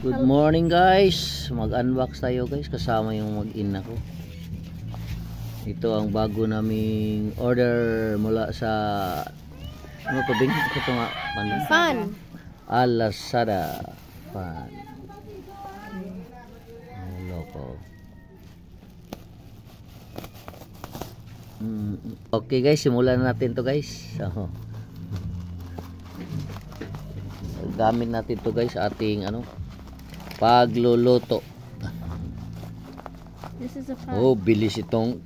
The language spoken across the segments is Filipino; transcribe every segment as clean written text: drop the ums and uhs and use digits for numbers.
Good morning guys. Mag-unbox tayo guys kasama yung mag-ina ko. Ito ang bago naming order mula sa ano to Bing? Ito nga Fan. Lazada fan. Loko. Okay guys, simulan natin to guys. So, gamit natin to guys sa ating pagluluto. This is a fan. Oh, bilis itong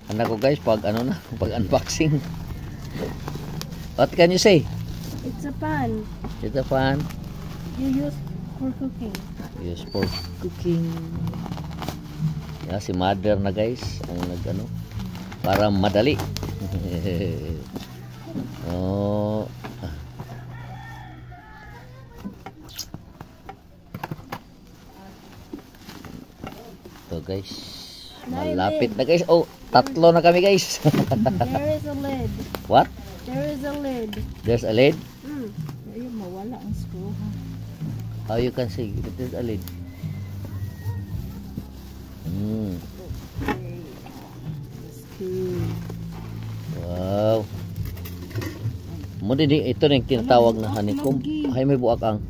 anak ko guys pag pag unboxing. What can you say? It's a pan. It's a fan. You use for cooking. Yes, for cooking. Yeah, si mother na guys ang para madali. Oh. So guys, malapit na guys. Oh, tatlo na kami guys. There is a lid. What? There is a lid. There's a lid? Ayun, mawala ang screw. How you can see it is a lid? Wow. Mo din ito na yung tinatawag na honeycomb. Ay may buak ang.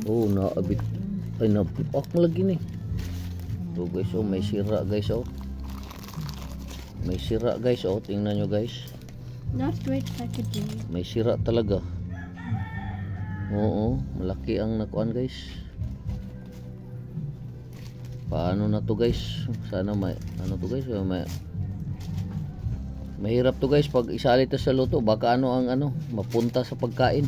Oh, naabit. Ay nabuak lagi ni. So guys, oh may sira guys oh. May sira guys oh, tingnan nyo guys. Not great packaging. May sira talaga. Oo, malaki ang nakuan guys. Paano na to guys? Sana may to guys, mahirap to guys pag isali to sa luto, baka mapunta sa pagkain.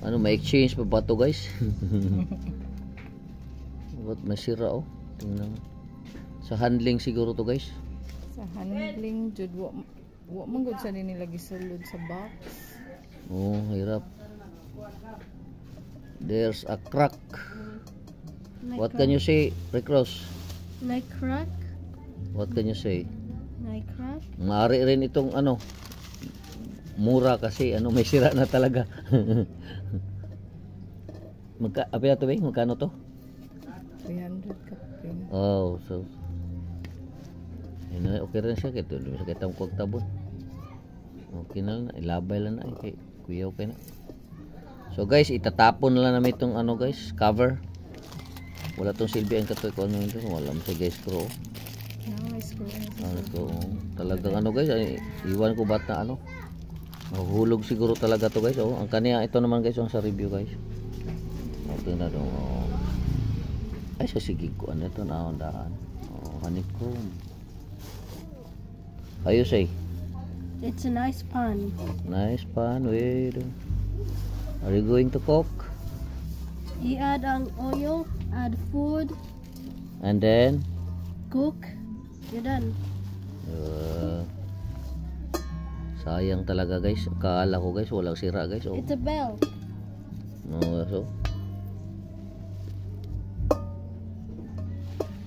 May exchange pa ba to guys? What masira oh. Tingnan. Sa handling siguro to guys. Sa handling jud wa man gud sa nila gisulod sa box. Oh, hirap. There's a crack. What can you say, Rick Ross? Like crack? What can you say? Like crack? Maari rin itong mura kasi may sira na talaga. Apila to ba? Magkano to? 300 kapin. Oh, so okay rin siya kaya sa kitang kuwag tabon. Okay na ilabay lang na kay kuya okay na. So guys, itatapon na lang namin itong guys, cover. Wala tong silbi ang katoy ko ito. Wala mo sa guys screw. Screw. Talagang guys, iwan ko ba't na mahulog siguro talaga to guys. Oh, ang kaniya ito naman guys yung sa review guys. Okay na dong. Ay sa sigig ko ito na daan. Oh, honeycomb. How you say? It's a nice pan. Nice pan. Wait. Are you going to cook? You add oil, add food, and then cook. You're done. Sayang talaga guys. Akala ko guys walang sira guys. Oh. It's a bell. No, so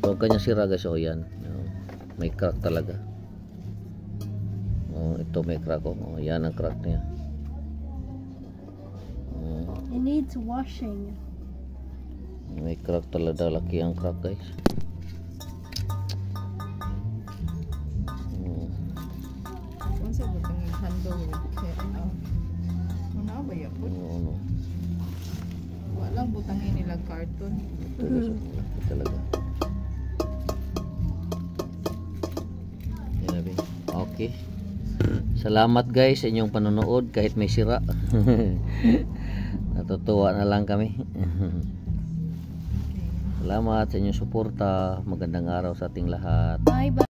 huwag kanya sira guys. Oh yan. May crack talaga. Oh, ito may crack. Oh, yan ang crack niya. It needs washing. May crack talaga. Laki ang crack guys. Unsa ba tong handle ano ba yan? Wala butangin nila carton. Laki talaga. Okay. Salamat guys sa inyong panonood kahit may sira. Natutuwa na lang kami. Salamat sa inyong suporta. Magandang araw sa ating lahat. Bye bye.